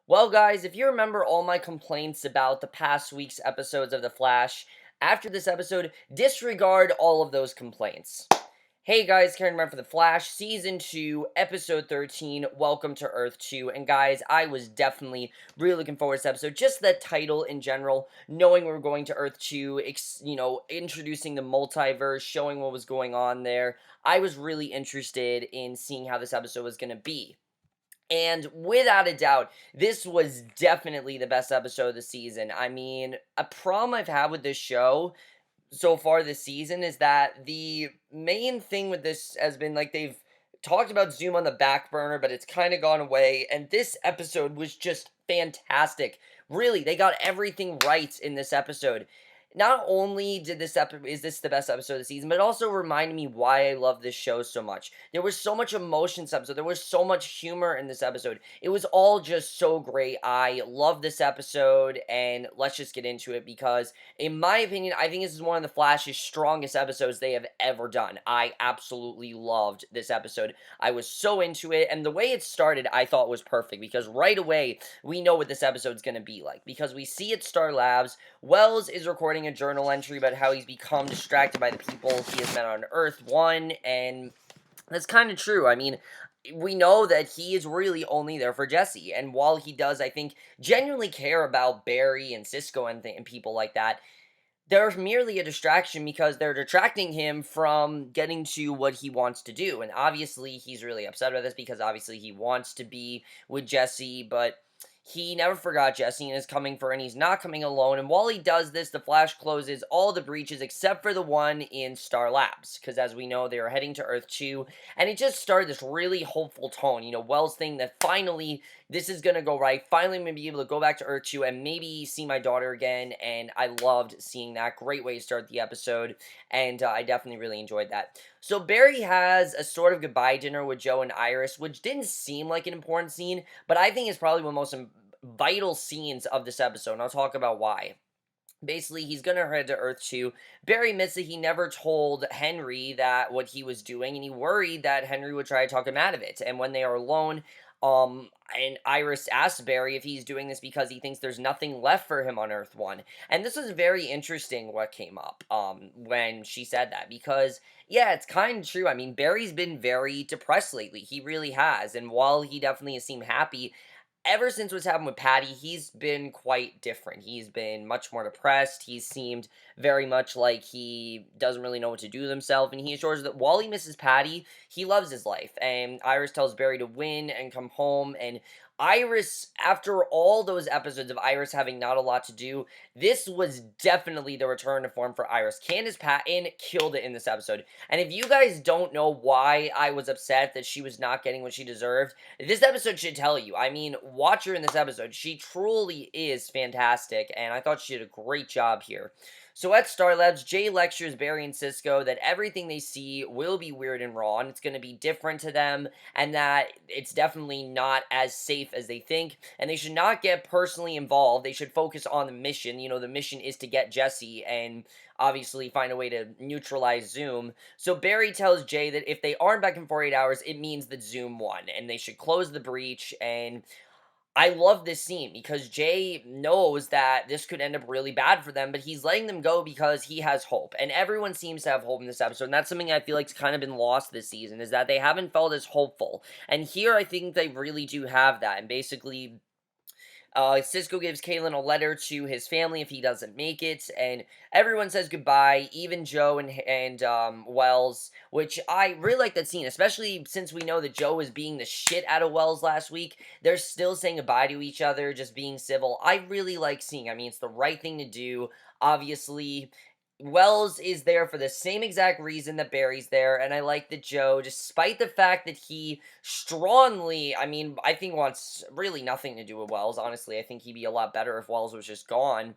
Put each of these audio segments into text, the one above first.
Well, guys, if you remember all my complaints about the past week's episodes of The Flash, after this episode, disregard all of those complaints. Hey guys, Karen Reverb for The Flash, Season 2, Episode 13, Welcome to Earth-2, and guys, I was definitely really looking forward to this episode, just the title in general, knowing we were going to Earth-2, introducing the multiverse, showing what was going on there. I was really interested in seeing how this episode was going to be. And without a doubt, this was definitely the best episode of the season. I mean, a problem I've had with this show so far this season is that the main thing with this has been like they've talked about Zoom on the back burner, but it's kind of gone away. And this episode was just fantastic. Really, they got everything right in this episode. Not only did is this the best episode of the season, but it also reminded me why I love this show so much. There was so much emotion in this episode. There was so much humor in this episode. It was all just so great. I love this episode, and let's just get into it because, in my opinion, I think this is one of the Flash's strongest episodes they have ever done. I absolutely loved this episode. I was so into it, and the way it started, I thought was perfect because right away we know what this episode's going to be like because we see at Star Labs. Wells is recording a journal entry about how he's become distracted by the people he has met on Earth-1, and that's kind of true. I mean, we know that he is really only there for Jessie, and while he does, I think, genuinely care about Barry and Cisco and people like that, they're merely a distraction because they're detracting him from getting to what he wants to do. And obviously, he's really upset about this because obviously he wants to be with Jessie, but he never forgot Jessie and is coming for her, and he's not coming alone. And while he does this, the Flash closes all the breaches except for the one in Star Labs, because as we know, they are heading to Earth-2, and it just started this really hopeful tone. You know, Wells thinking that finally this is gonna go right. Finally, I'm gonna be able to go back to Earth-2 and maybe see my daughter again, and I loved seeing that. Great way to start the episode, and I definitely really enjoyed that. So Barry has a sort of goodbye dinner with Joe and Iris, which didn't seem like an important scene, but I think it's probably one of the most vital scenes of this episode, and I'll talk about why. Basically, he's gonna head to Earth-2. Barry admits that he never told Henry that what he was doing, and he worried that Henry would try to talk him out of it. And when they are alone, and Iris asks Barry if he's doing this because he thinks there's nothing left for him on Earth-1. And this was very interesting what came up, when she said that, because, yeah, it's kind of true. I mean, Barry's been very depressed lately. He really has. And while he definitely has seemed happy, ever since what's happened with Patty, he's been quite different. He's been much more depressed. He's seemed very much like he doesn't really know what to do with himself. And he assures that while he misses Patty, he loves his life. And Iris tells Barry to win and come home. And Iris, after all those episodes of Iris having not a lot to do, this was definitely the return to form for Iris. Candace Patton killed it in this episode. And if you guys don't know why I was upset that she was not getting what she deserved, this episode should tell you. I mean, watch her in this episode. She truly is fantastic, and I thought she did a great job here. So at Star Labs, Jay lectures Barry and Cisco that everything they see will be weird and raw, and it's going to be different to them, and that it's definitely not as safe as they think, and they should not get personally involved. They should focus on the mission. You know, the mission is to get Jessie and obviously find a way to neutralize Zoom. So Barry tells Jay that if they aren't back in 48 hours, it means that Zoom won, and they should close the breach. And I love this scene because Jay knows that this could end up really bad for them, but he's letting them go because he has hope. And everyone seems to have hope in this episode, and that's something I feel like's kind of been lost this season, is that they haven't felt as hopeful. And here I think they really do have that, and basically Cisco gives Kalen a letter to his family if he doesn't make it, and everyone says goodbye, even Joe and Wells, which I really like that scene, especially since we know that Joe was being the shit out of Wells last week. They're still saying goodbye to each other, just being civil. I really like seeing, I mean, it's the right thing to do, obviously. Wells is there for the same exact reason that Barry's there, and I like that Joe, despite the fact that he strongly, I mean, I think wants really nothing to do with Wells, honestly. I think he'd be a lot better if Wells was just gone.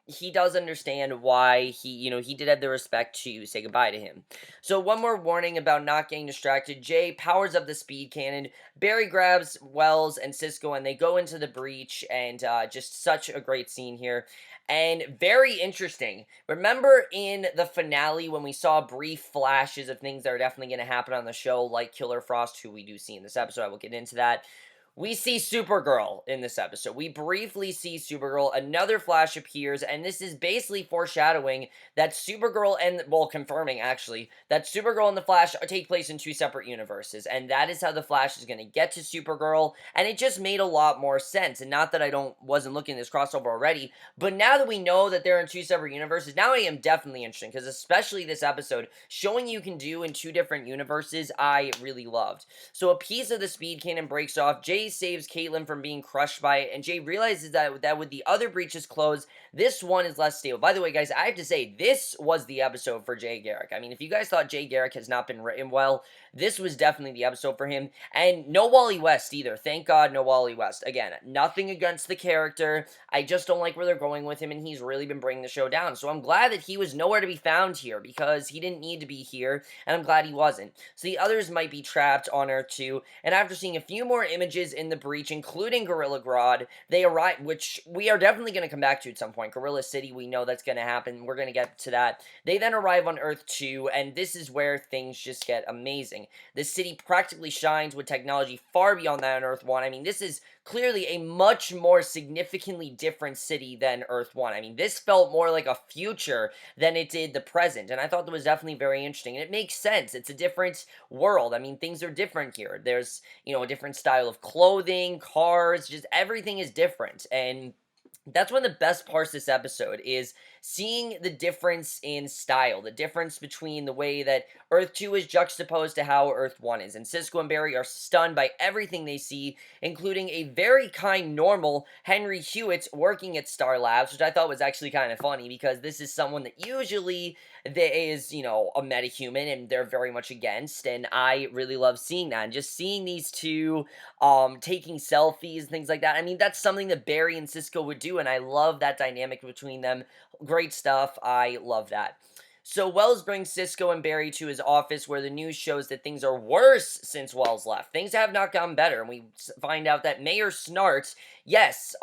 He does understand why he did have the respect to say goodbye to him. So one more warning about not getting distracted. Jay powers up the speed cannon. Barry grabs Wells and Cisco, and they go into the breach, and just such a great scene here. And very interesting. Remember in the finale when we saw brief flashes of things that are definitely going to happen on the show, like Killer Frost, who we do see in this episode. I will get into that. We see Supergirl in this episode. We briefly see Supergirl. Another Flash appears, and this is basically foreshadowing that Supergirl and, well, confirming actually, that Supergirl and the Flash take place in two separate universes, and that is how the Flash is going to get to Supergirl, and it just made a lot more sense. And not that I wasn't looking at this crossover already, but now that we know that they're in two separate universes, now I am definitely interested, because especially this episode, showing you can do in two different universes, I really loved. So a piece of the speed cannon breaks off. Jay saves Caitlin from being crushed by it, and Jay realizes that with the other breaches closed, this one is less stable. By the way, guys, I have to say, this was the episode for Jay Garrick. I mean, if you guys thought Jay Garrick has not been written well, this was definitely the episode for him. And no Wally West either. Thank God, no Wally West. Again, nothing against the character. I just don't like where they're going with him, and he's really been bringing the show down. So I'm glad that he was nowhere to be found here, because he didn't need to be here, and I'm glad he wasn't. So the others might be trapped on Earth-2, and after seeing a few more images in the breach, including Gorilla Grodd, they arrive, which we are definitely going to come back to at some point. Gorilla City, we know that's going to happen. We're going to get to that. They then arrive on Earth-2, and this is where things just get amazing. The city practically shines with technology far beyond that on Earth-1. I mean, this is clearly a much more significantly different city than Earth-1. I mean, this felt more like a future than it did the present, and I thought that was definitely very interesting, and it makes sense. It's a different world. I mean, things are different here. There's, a different style of clothing, cars, just everything is different, and that's one of the best parts of this episode is seeing the difference in style, the difference between the way that Earth-2 is juxtaposed to how Earth-1 is. And Cisco and Barry are stunned by everything they see, including a very kind, normal Henry Hewitt working at Star Labs, which I thought was actually kind of funny, because this is someone that usually there is, a metahuman, and they're very much against, and I really love seeing that, and just seeing these two, taking selfies and things like that. I mean, that's something that Barry and Cisco would do, and I love that dynamic between them. Great stuff. I love that. So Wells brings Cisco and Barry to his office, where the news shows that things are worse since Wells left. Things have not gotten better, and we find out that Mayor Snart, yes,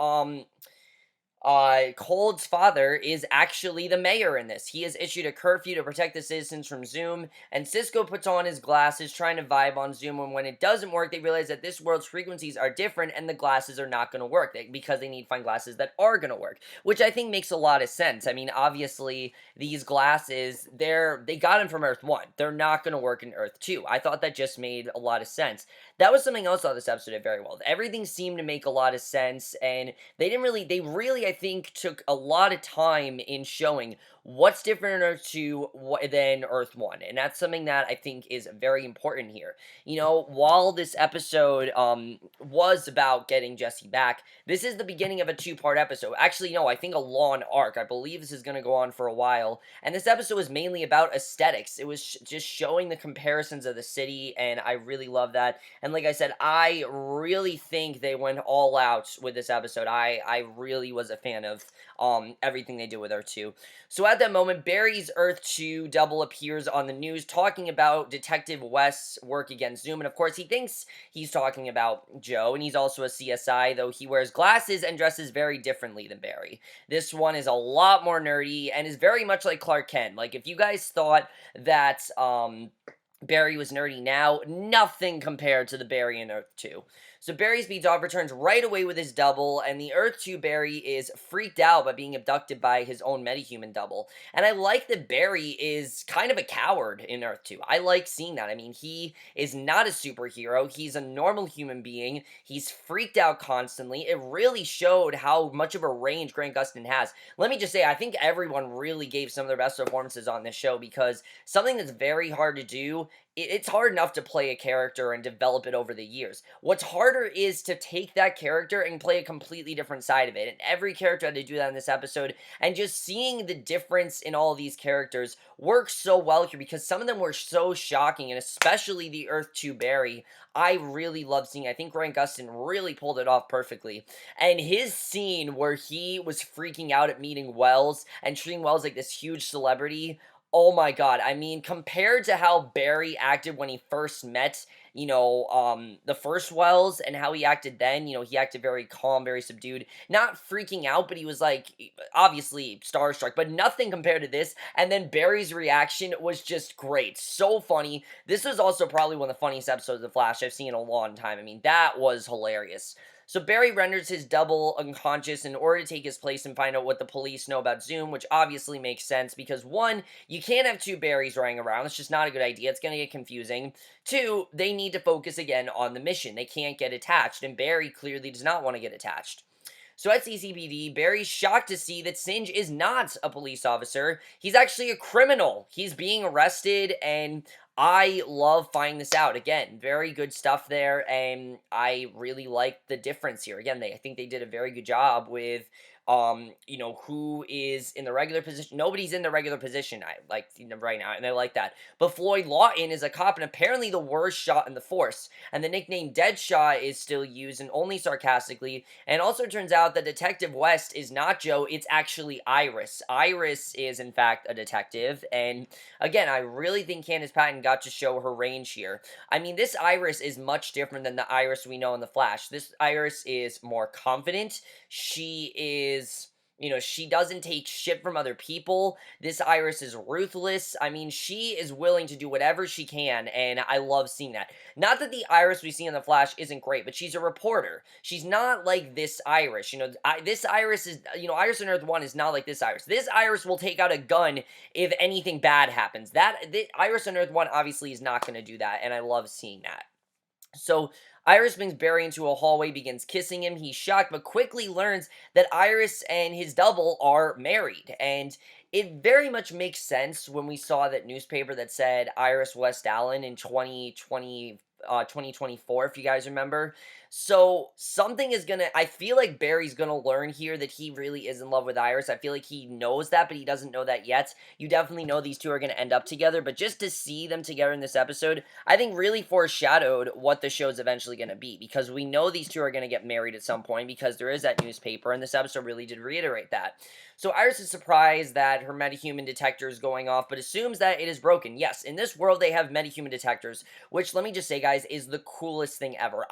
Cold's father is actually the mayor in this. He has issued a curfew to protect the citizens from Zoom, and Cisco puts on his glasses trying to vibe on Zoom, and when it doesn't work, they realize that this world's frequencies are different, and the glasses are not going to work, because they need to find glasses that are going to work, which I think makes a lot of sense. I mean, obviously, these glasses, they got them from Earth-1. They're not going to work in Earth-2. I thought that just made a lot of sense. That was something else on this episode did very well. Everything seemed to make a lot of sense, and they really, I think, took a lot of time in showing what's different in Earth-2 than Earth-1, and that's something that I think is very important here. While this episode was about getting Jessie back, this is the beginning of a two-part episode. Actually, no, I think a long arc. I believe this is going to go on for a while, and this episode was mainly about aesthetics. It was just showing the comparisons of the city, and I really love that. And like I said, I really think they went all out with this episode. I really was a fan of everything they did with Earth-2. So at that moment, Barry's Earth-2 double appears on the news talking about Detective West's work against Zoom, and of course he thinks he's talking about Joe, and he's also a CSI, though he wears glasses and dresses very differently than Barry. This one is a lot more nerdy and is very much like Clark Kent. Like, if you guys thought that Barry was nerdy now, nothing compared to the Barry in Earth-2. So Barry speeds off, returns right away with his double, and the Earth-2 Barry is freaked out by being abducted by his own metahuman double. And I like that Barry is kind of a coward in Earth-2. I like seeing that. I mean, he is not a superhero. He's a normal human being. He's freaked out constantly. It really showed how much of a range Grant Gustin has. Let me just say, I think everyone really gave some of their best performances on this show, because something that's very hard to do, it's hard enough to play a character and develop it over the years. What's harder is to take that character and play a completely different side of it, and every character had to do that in this episode, and just seeing the difference in all of these characters works so well here, because some of them were so shocking, and especially the Earth-2 Barry, I really love seeing. I think Grant Gustin really pulled it off perfectly, and his scene where he was freaking out at meeting Wells, and treating Wells like this huge celebrity, oh my god, I mean, compared to how Barry acted when he first met the first Wells and how he acted then. He acted very calm, very subdued, not freaking out, but he was like, obviously starstruck, but nothing compared to this. And then Barry's reaction was just great. So funny. This was also probably one of the funniest episodes of The Flash I've seen in a long time. I mean, that was hilarious. So Barry renders his double unconscious in order to take his place and find out what the police know about Zoom, which obviously makes sense because one, you can't have two Barrys running around. It's just not a good idea. It's going to get confusing. Two, they need to focus again on the mission. They can't get attached, and Barry clearly does not want to get attached. So at CCPD, Barry's shocked to see that Singe is not a police officer. He's actually a criminal. He's being arrested, and I love finding this out. Again, very good stuff there, and I really like the difference here. Again, I think they did a very good job with who is in the regular position. Nobody's in the regular position, I like right now, and I like that. But Floyd Lawton is a cop and apparently the worst shot in the force. And the nickname Deadshot is still used and only sarcastically. And it also turns out that Detective West is not Joe, it's actually Iris. Iris is in fact a detective, and again, I really think Candace Patton got to show her range here. I mean, this Iris is much different than the Iris we know in The Flash. This Iris is more confident. She is, she doesn't take shit from other people. This Iris is ruthless. I mean, she is willing to do whatever she can, and I love seeing that. Not that the Iris we see in The Flash isn't great, but she's a reporter. She's not like this Iris. This Iris is, Iris in Earth-1 is not like this Iris. This Iris will take out a gun if anything bad happens. Iris in Earth-1 obviously is not going to do that, and I love seeing that. So Iris brings Barry into a hallway, begins kissing him. He's shocked, but quickly learns that Iris and his double are married. And it very much makes sense when we saw that newspaper that said Iris West Allen in 2024, if you guys remember. So something is I feel like Barry's gonna learn here that he really is in love with Iris. I feel like he knows that, but he doesn't know that yet. You definitely know these two are gonna end up together, but just to see them together in this episode, I think really foreshadowed what the show's eventually gonna be, because we know these two are gonna get married at some point, because there is that newspaper, and this episode really did reiterate that. So Iris is surprised that her metahuman detector is going off, but assumes that it is broken. Yes, in this world they have metahuman detectors, which, let me just say, guys, is the coolest thing ever.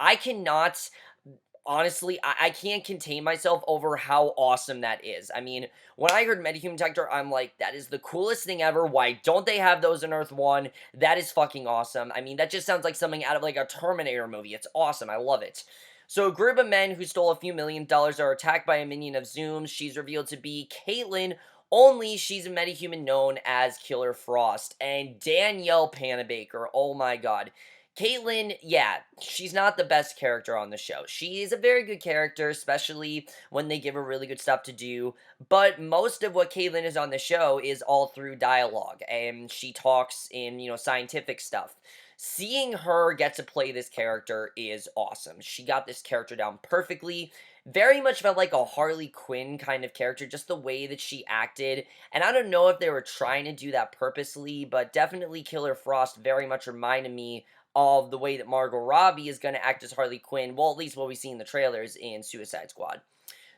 Honestly, I can't contain myself over how awesome that is. I mean, when I heard metahuman detector, I'm like, that is the coolest thing ever. Why don't they have those in Earth-1? That is fucking awesome. I mean, that just sounds like something out of like a Terminator movie. It's awesome. I love it. So a group of men who stole a few $1 million are attacked by a minion of Zoom. She's revealed to be Caitlin, only she's a metahuman known as Killer Frost. And Danielle Panabaker, oh my god. Caitlin, yeah, she's not the best character on the show. She is a very good character, especially when they give her really good stuff to do, but most of what Caitlin is on the show is all through dialogue, and she talks in, scientific stuff. Seeing her get to play this character is awesome. She got this character down perfectly. Very much felt like a Harley Quinn kind of character, just the way that she acted. And I don't know if they were trying to do that purposely, but definitely Killer Frost very much reminded me of the way that Margot Robbie is going to act as Harley Quinn. Well, at least what we see in the trailers in Suicide Squad.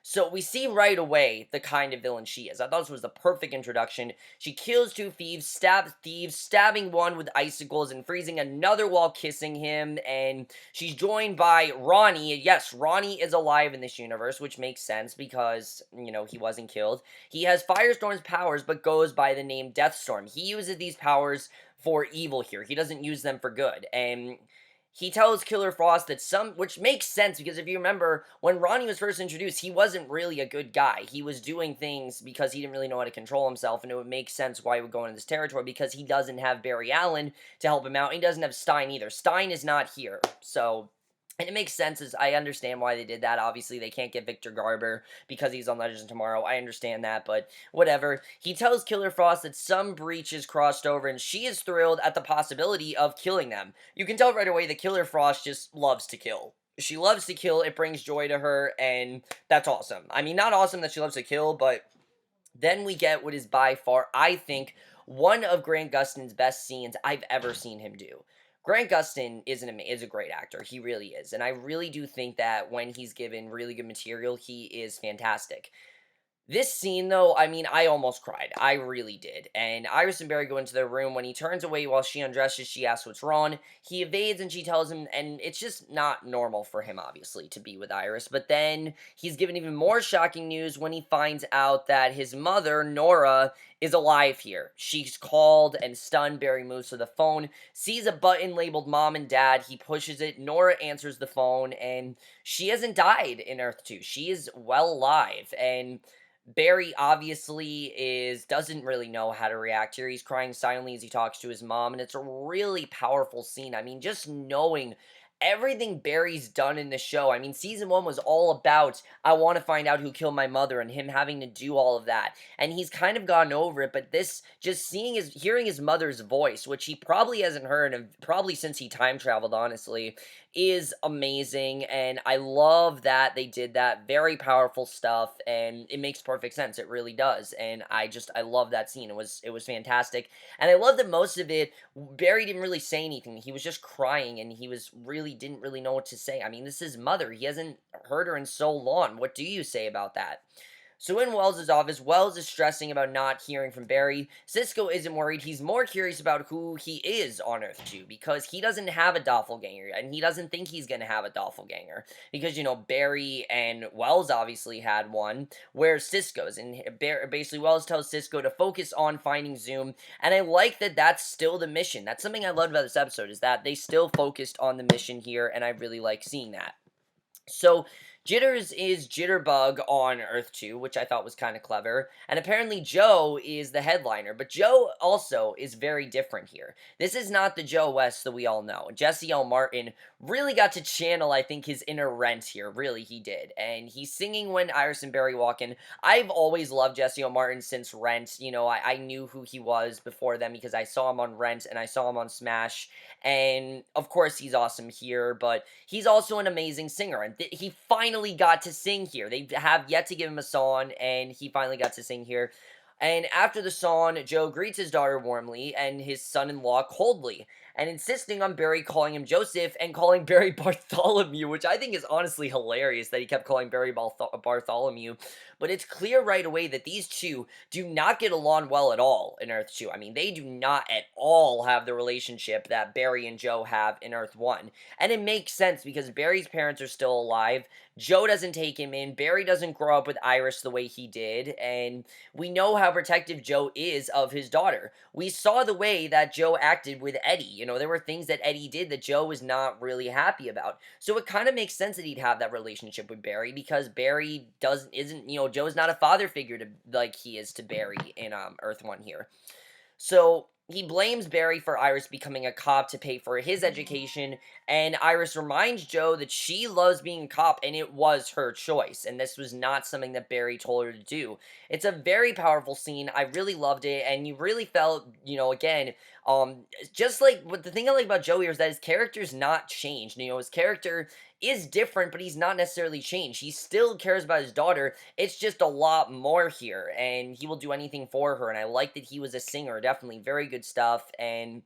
So we see right away the kind of villain she is. I thought this was the perfect introduction. She kills two thieves, stabbing one with icicles and freezing another while kissing him. And she's joined by Ronnie. Yes, Ronnie is alive in this universe, which makes sense because, he wasn't killed. He has Firestorm's powers, but goes by the name Deathstorm. He uses these powers for evil here. He doesn't use them for good. And he tells Killer Frost that which makes sense, because if you remember, when Ronnie was first introduced, he wasn't really a good guy. He was doing things because he didn't really know how to control himself, and it would make sense why he would go into this territory, because he doesn't have Barry Allen to help him out, and he doesn't have Stein either. Stein is not here, so... And it makes sense, as I understand why they did that. Obviously, they can't get Victor Garber because he's on Legends of Tomorrow. I understand that, but whatever. He tells Killer Frost that some breach is crossed over, and she is thrilled at the possibility of killing them. You can tell right away that Killer Frost just loves to kill. She loves to kill. It brings joy to her, and that's awesome. I mean, not awesome that she loves to kill, but then we get what is by far, I think, one of Grant Gustin's best scenes I've ever seen him do. Grant Gustin is a great actor. He really is. And I really do think that when he's given really good material, he is fantastic. This scene, though, I mean, I almost cried. I really did. And Iris and Barry go into their room. When he turns away while she undresses, she asks what's wrong. He evades and she tells him, and it's just not normal for him, obviously, to be with Iris. But then he's given even more shocking news when he finds out that his mother, Nora, is alive here. She's called and stunned. Barry moves to the phone, sees a button labeled Mom and Dad. He pushes it. Nora answers the phone, and she hasn't died in Earth-2. She is well alive. And Barry obviously doesn't really know how to react here. He's crying silently as he talks to his mom, and it's a really powerful scene. I mean, just knowing everything Barry's done in the show. I mean, season 1 was all about I want to find out who killed my mother and him having to do all of that. And he's kind of gotten over it, but this just hearing his mother's voice, which he probably hasn't heard of probably since he time traveled, honestly, is amazing, and I love that they did that. Very powerful stuff, and it makes perfect sense. It really does, and I love that scene. It was fantastic, and I love that most of it, Barry didn't really say anything. He was just crying, and he was really didn't really know what to say. I mean, this is his mother. He hasn't heard her in so long. What do you say about that? So in Wells' office, Wells is stressing about not hearing from Barry. Cisco isn't worried. He's more curious about who he is on Earth-2 because he doesn't have a doppelganger yet, and he doesn't think he's going to have a doppelganger because, Barry and Wells obviously had one, where Cisco's, and basically Wells tells Cisco to focus on finding Zoom, and I like that that's still the mission. That's something I loved about this episode, is that they still focused on the mission here, and I really like seeing that. So, Jitters is Jitterbug on Earth-2, which I thought was kind of clever, and apparently Joe is the headliner, but Joe also is very different here. This is not the Joe West that we all know. Jesse L. Martin really got to channel, I think, his inner Rent here. Really, he did. And he's singing when Iris and Barry walk in. I've always loved Jesse L. Martin since Rent. I knew who he was before them because I saw him on Rent and I saw him on Smash, and of course he's awesome here, but he's also an amazing singer, and he finally got to sing here. They have yet to give him a song, and he finally got to sing here. And after the song, Joe greets his daughter warmly and his son-in-law coldly, and insisting on Barry calling him Joseph and calling Barry Bartholomew, which I think is honestly hilarious that he kept calling Barry Bartholomew. But it's clear right away that these two do not get along well at all in Earth-2. I mean, they do not at all have the relationship that Barry and Joe have in Earth-1. And it makes sense because Barry's parents are still alive. Joe doesn't take him in. Barry doesn't grow up with Iris the way he did. And we know how protective Joe is of his daughter. We saw the way that Joe acted with Eddie. There were things that Eddie did that Joe was not really happy about. So it kind of makes sense that he'd have that relationship with Barry because Barry isn't, Joe's not a father figure to like he is to Barry in Earth-1 here. So he blames Barry for Iris becoming a cop to pay for his education, and Iris reminds Joe that she loves being a cop and it was her choice, and this was not something that Barry told her to do. It's a very powerful scene. I really loved it, and you really felt, again, just like, what the thing I like about Joe here is that his character's not changed. His character is different, but he's not necessarily changed. He still cares about his daughter. It's just a lot more here, and he will do anything for her, and I like that he was a singer. Definitely very good stuff, and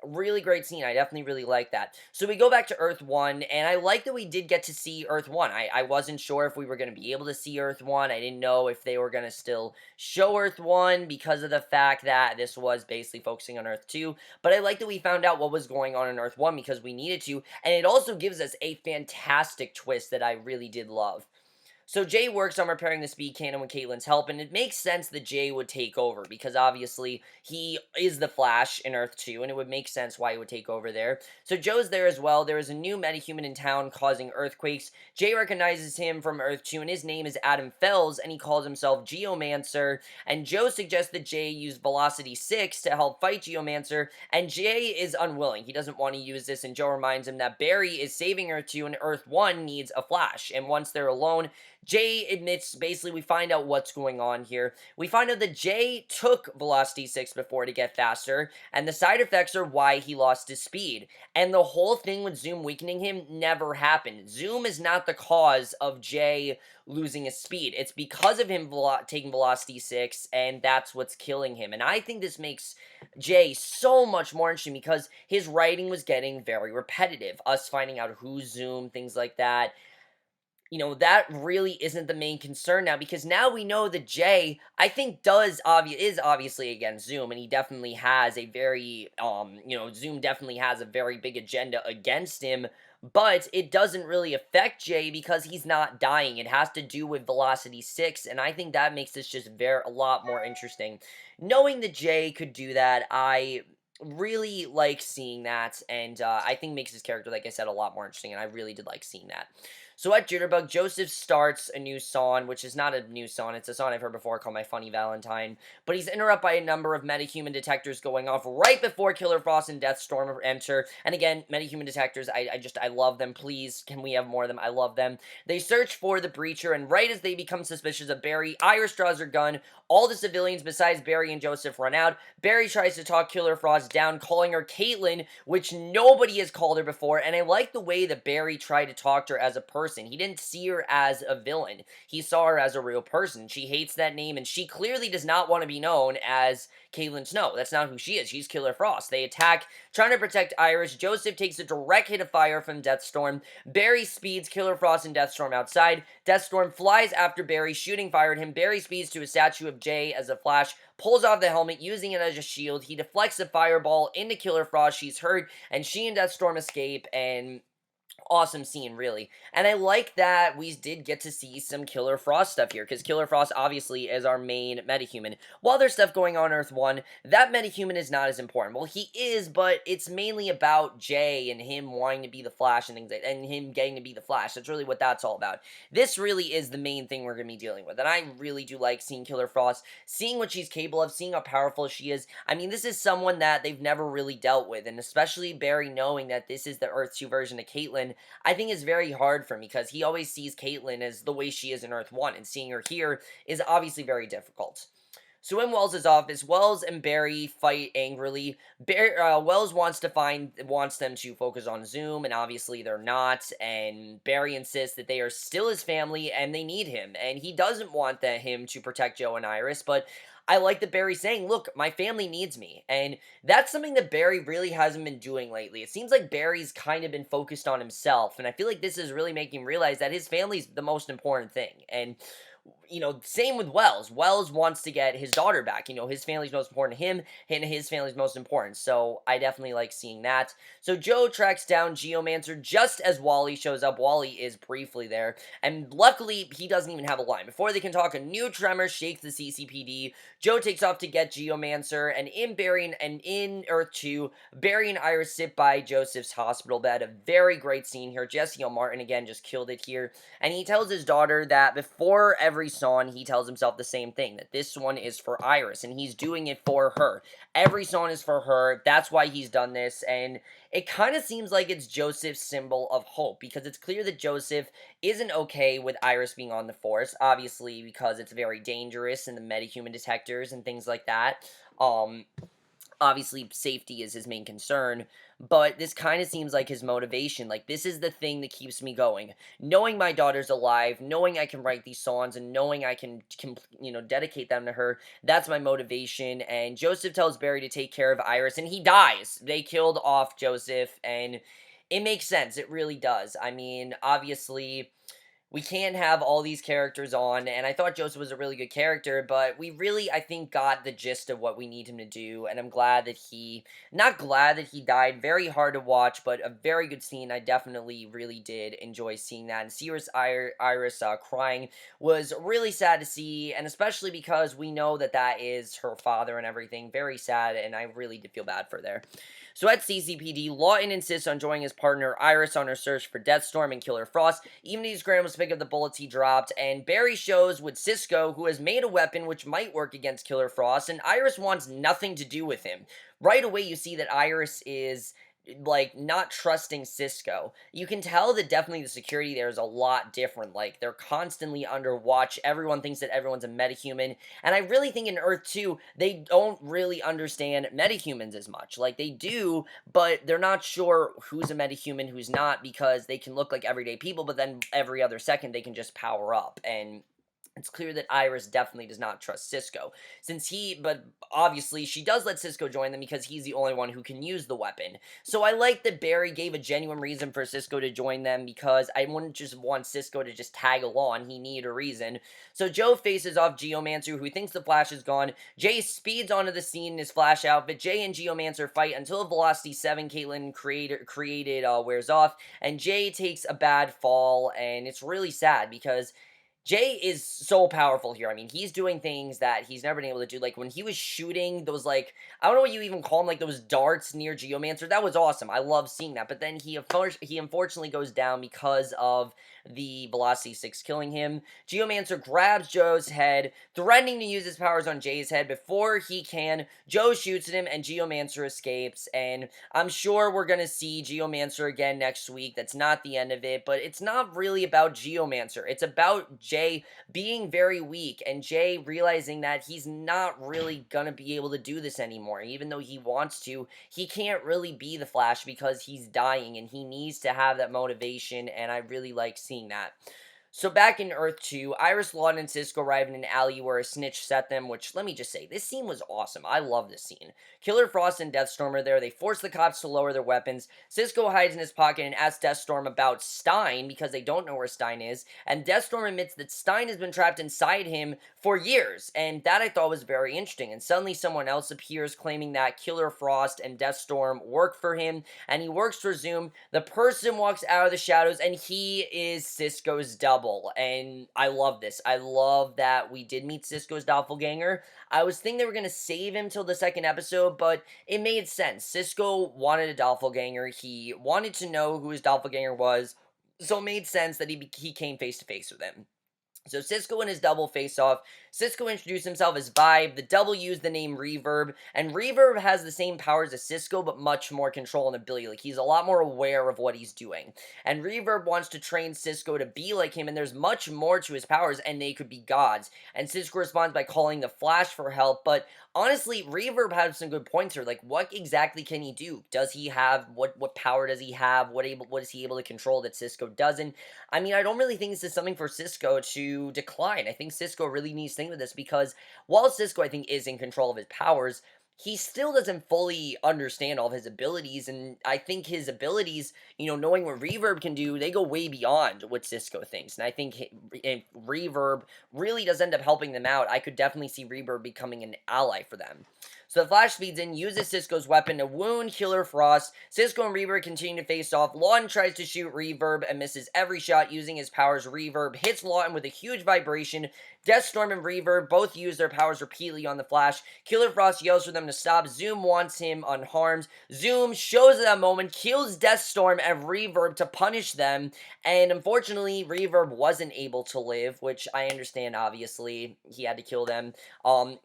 really great scene. I definitely really like that. So we go back to Earth-1, and I like that we did get to see Earth-1. I wasn't sure if we were going to be able to see Earth-1. I didn't know if they were going to still show Earth-1 because of the fact that this was basically focusing on Earth-2. But I like that we found out what was going on in Earth-1 because we needed to, and it also gives us a fantastic twist that I really did love. So Jay works on repairing the speed cannon with Caitlin's help, and it makes sense that Jay would take over, because obviously he is the Flash in Earth-2, and it would make sense why he would take over there. So Joe's there as well. There is a new metahuman in town causing earthquakes. Jay recognizes him from Earth-2, and his name is Adam Fells, and he calls himself Geomancer, and Joe suggests that Jay use Velocity 6 to help fight Geomancer, and Jay is unwilling. He doesn't want to use this, and Joe reminds him that Barry is saving Earth-2, and Earth-1 needs a Flash, and once they're alone, Jay admits, basically, we find out what's going on here. We find out that Jay took Velocity 6 before to get faster, and the side effects are why he lost his speed. And the whole thing with Zoom weakening him never happened. Zoom is not the cause of Jay losing his speed. It's because of him taking Velocity 6, and that's what's killing him. And I think this makes Jay so much more interesting because his writing was getting very repetitive. Us finding out who's Zoom, things like that. that really isn't the main concern now, because now we know that Jay, I think, is obviously against Zoom, and he definitely has a very Zoom definitely has a very big agenda against him. But it doesn't really affect Jay because he's not dying. It has to do with Velocity 6, and I think that makes this just a lot more interesting. Knowing that Jay could do that, I really like seeing that, and I think makes his character, like I said, a lot more interesting, and I really did like seeing that. So at Jitterbug, Joseph starts a new song, which is not a new song. It's a song I've heard before called My Funny Valentine. But he's interrupted by a number of metahuman detectors going off right before Killer Frost and Deathstorm enter. And again, metahuman detectors, I love them. Please, can we have more of them? I love them. They search for the Breacher, and right as they become suspicious of Barry, Iris draws her gun. All the civilians besides Barry and Joseph run out. Barry tries to talk Killer Frost down, calling her Caitlin, which nobody has called her before, and I like the way that Barry tried to talk to her as a person. He didn't see her as a villain. He saw her as a real person. She hates that name, and she clearly does not want to be known as Caitlin Snow. That's not who she is. She's Killer Frost. They attack, trying to protect Iris. Joseph takes a direct hit of fire from Deathstorm. Barry speeds Killer Frost and Deathstorm outside. Deathstorm flies after Barry, shooting fire at him. Barry speeds to a statue of Jay as a flash, pulls off the helmet, using it as a shield. He deflects a fireball into Killer Frost. She's hurt, and she and Deathstorm escape, and awesome scene, really. And I like that we did get to see some Killer Frost stuff here, because Killer Frost obviously is our main metahuman. While there's stuff going on Earth-1, that metahuman is not as important. Well, he is, but it's mainly about Jay and him wanting to be the Flash and things like that, and him getting to be the Flash. That's really what that's all about. This really is the main thing we're going to be dealing with, and I really do like seeing Killer Frost, seeing what she's capable of, seeing how powerful she is. I mean, this is someone that they've never really dealt with, and especially Barry knowing that this is the Earth-2 version of Caitlin, I think it's very hard for me, because he always sees Caitlyn as the way she is in Earth-1, and seeing her here is obviously very difficult. So in Wells' office, Wells and Barry fight angrily. Wells wants them to focus on Zoom, and obviously they're not, and Barry insists that they are still his family, and they need him, and he doesn't want him to protect Joe and Iris, but I like that Barry's saying, look, my family needs me, and that's something that Barry really hasn't been doing lately. It seems like Barry's kind of been focused on himself, and I feel like this is really making him realize that his family's the most important thing, and same with Wells. Wells wants to get his daughter back. His family's most important to him, and his family's most important. So I definitely like seeing that. So Joe tracks down Geomancer just as Wally shows up. Wally is briefly there, and luckily he doesn't even have a line. Before they can talk, a new tremor shakes the CCPD. Joe takes off to get Geomancer, and in Earth-2, Barry and Iris sit by Joseph's hospital bed. A very great scene here. Jesse Martin again just killed it here, and he tells his daughter that before every song, he tells himself the same thing, that this one is for Iris, and he's doing it for her. Every song is for her. That's why he's done this, and it kind of seems like it's Joseph's symbol of hope, because it's clear that Joseph isn't okay with Iris being on the force, obviously because it's very dangerous, and the metahuman detectors and things like that. Obviously, safety is his main concern, but this kind of seems like his motivation. Like, this is the thing that keeps me going. Knowing my daughter's alive, knowing I can write these songs, and knowing I can dedicate them to her, that's my motivation. And Joseph tells Barry to take care of Iris, and he dies. They killed off Joseph, and it makes sense. It really does. I mean, obviously, we can't have all these characters on, and I thought Joseph was a really good character, but we really, I think, got the gist of what we need him to do, and I'm glad that not glad that he died, very hard to watch, but a very good scene. I definitely really did enjoy seeing that, and Iris crying was really sad to see, and especially because we know that that is her father and everything, very sad, and I really did feel bad for there. So at CCPD, Lawton insists on joining his partner Iris on her search for Deathstorm and Killer Frost, even as he scrambles to pick up the bullets he dropped, and Barry shows with Cisco, who has made a weapon which might work against Killer Frost, and Iris wants nothing to do with him. Right away you see that Iris is like not trusting Cisco. You can tell that definitely the security there is a lot different. Like, they're constantly under watch. Everyone thinks that everyone's a metahuman, and I really think in Earth-2 they don't really understand metahumans as much. Like, they do, but they're not sure who's a metahuman, who's not, because they can look like everyday people, but then every other second they can just power up, and It's clear that Iris definitely does not trust Cisco, but obviously she does let Cisco join them because he's the only one who can use the weapon. So I like that Barry gave a genuine reason for Cisco to join them, because I wouldn't just want Cisco to just tag along. He needed a reason. So Joe faces off Geomancer, who thinks the Flash is gone. Jay speeds onto the scene in his Flash outfit. Jay and Geomancer fight until Velocity 7 Caitlin created wears off, and Jay takes a bad fall, and it's really sad because Jay is so powerful here. I mean, he's doing things that he's never been able to do. Like, when he was shooting those, like, I don't know what you even call them, like, those darts near Geomancer. That was awesome. I love seeing that. But then he unfortunately goes down because of the Velocity 6 killing him. Geomancer grabs Joe's head, threatening to use his powers on Jay's head. Before he can, Joe shoots at him, and Geomancer escapes. And I'm sure we're going to see Geomancer again next week. That's not the end of it. But it's not really about Geomancer. It's about Jay being very weak, and Jay realizing that he's not really gonna be able to do this anymore. Even though he wants to, he can't really be the Flash because he's dying, and he needs to have that motivation, and I really like seeing that. So back in Earth-2, Iris, Lawton, and Cisco arrive in an alley where a snitch set them, which, let me just say, this scene was awesome. I love this scene. Killer Frost and Deathstorm are there. They force the cops to lower their weapons. Cisco hides in his pocket and asks Deathstorm about Stein, because they don't know where Stein is, and Deathstorm admits that Stein has been trapped inside him for years, and that I thought was very interesting. And suddenly someone else appears claiming that Killer Frost and Deathstorm work for him, and he works for Zoom. The person walks out of the shadows, and he is Cisco's double. And I love this. I love that we did meet Cisco's doppelganger. I was thinking they were going to save him till the second episode, but it made sense. Cisco wanted a doppelganger. He wanted to know who his doppelganger was, so it made sense that he came face to face with him. So Cisco and his double face off. Cisco introduced himself as Vibe. The double used the name Reverb, and Reverb has the same powers as Cisco, but much more control and ability. Like, he's a lot more aware of what he's doing. And Reverb wants to train Cisco to be like him, and there's much more to his powers, and they could be gods. And Cisco responds by calling the Flash for help, but honestly, Reverb has some good points here. Like, what exactly can he do? Does he have, what power does he have? What is he able to control that Cisco doesn't? I mean, I don't really think this is something for Cisco to decline. I think Cisco really needs to think with this, because while Cisco, I think, is in control of his powers, he still doesn't fully understand all of his abilities, and I think his abilities, knowing what Reverb can do, they go way beyond what Cisco thinks, and I think if Reverb really does end up helping them out, I could definitely see Reverb becoming an ally for them. So the Flash speeds in, uses Cisco's weapon to wound Killer Frost. Cisco and Reverb continue to face off. Lawton tries to shoot Reverb and misses every shot using his powers. Reverb hits Lawton with a huge vibration. Deathstorm and Reverb both use their powers repeatedly on the Flash. Killer Frost yells for them to stop. Zoom wants him unharmed. Zoom shows at that moment, kills Deathstorm and Reverb to punish them, and unfortunately, Reverb wasn't able to live, which I understand, obviously. He had to kill them.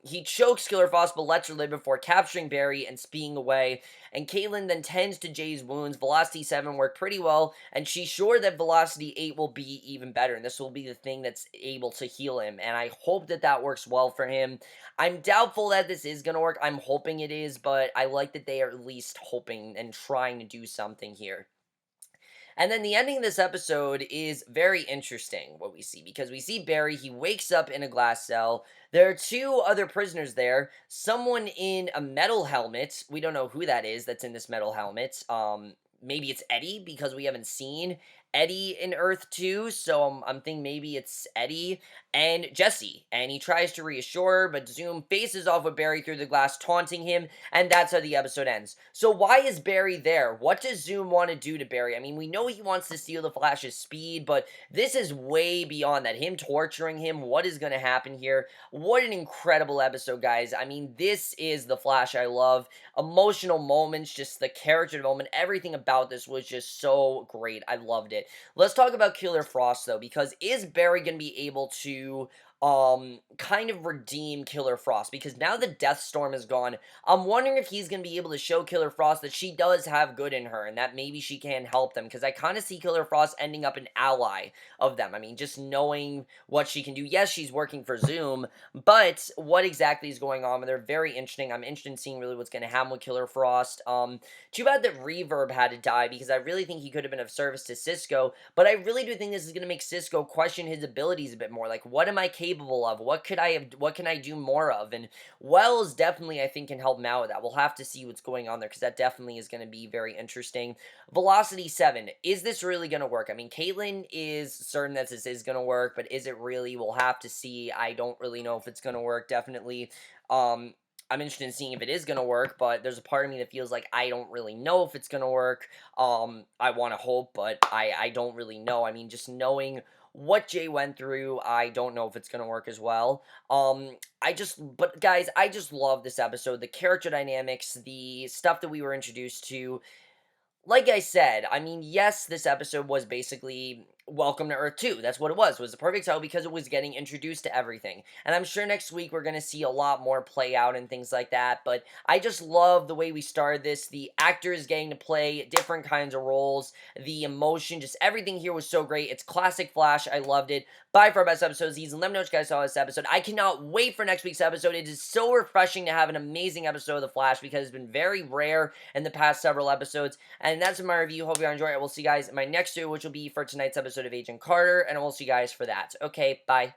He chokes Killer Frost, but lets her live before capturing Barry and speeding away, and Caitlin then tends to Jay's wounds. Velocity 7 worked pretty well, and she's sure that Velocity 8 will be even better, and this will be the thing that's able to heal him, and I hope that that works well for him. I'm doubtful that this is going to work. I'm hoping it is, but I like that they are at least hoping and trying to do something here. And then the ending of this episode is very interesting, what we see, because we see Barry, he wakes up in a glass cell. There are two other prisoners there, someone in a metal helmet. We don't know who that is that's in this metal helmet. Maybe it's Eddie, because we haven't seen Eddie in Earth-2, so I'm thinking maybe it's Eddie, and Jessie, and he tries to reassure her, but Zoom faces off with Barry through the glass, taunting him, and that's how the episode ends. So why is Barry there? What does Zoom want to do to Barry? I mean, we know he wants to steal the Flash's speed, but this is way beyond that. Him torturing him, what is going to happen here? What an incredible episode, guys. I mean, this is the Flash I love. Emotional moments, just the character development, everything about this was just so great. I loved it. Let's talk about Killer Frost, though, because is Barry going to be able to kind of redeem Killer Frost? Because now the Deathstorm is gone, I'm wondering if he's going to be able to show Killer Frost that she does have good in her, and that maybe she can help them, because I kind of see Killer Frost ending up an ally of them. I mean, just knowing what she can do. Yes, she's working for Zoom, but what exactly is going on with her? Very interesting. I'm interested in seeing really what's going to happen with Killer Frost. Too bad that Reverb had to die, because I really think he could have been of service to Cisco, but I really do think this is going to make Cisco question his abilities a bit more. Like, what am I capable capable of? What can I do more of? And Wells definitely, I think, can help him out with that. We'll have to see what's going on there, because that definitely is going to be very interesting. Velocity 7, is this really going to work? I mean, Caitlyn is certain that this is going to work, but is it really? We'll have to see. I don't really know if it's going to work, definitely. I'm interested in seeing if it is going to work, but there's a part of me that feels like I don't really know if it's going to work. I want to hope, but I don't really know. I mean, just knowing what Jay went through, I don't know if it's going to work as well. But guys, I just love this episode. The character dynamics, the stuff that we were introduced to. Like I said, I mean, yes, this episode was basically Welcome to Earth-2. That's what it was. It was the perfect title because it was getting introduced to everything. And I'm sure next week we're going to see a lot more play out and things like that. But I just love the way we started this. The actors getting to play different kinds of roles. The emotion, just everything here was so great. It's classic Flash. I loved it. Bye for our best episode of the season. Let me know what you guys saw this episode. I cannot wait for next week's episode. It is so refreshing to have an amazing episode of The Flash because it's been very rare in the past several episodes. And that's my review. Hope you enjoy it. We'll see you guys in my next video, which will be for tonight's episode of Agent Carter. And we'll see you guys for that. Okay, bye.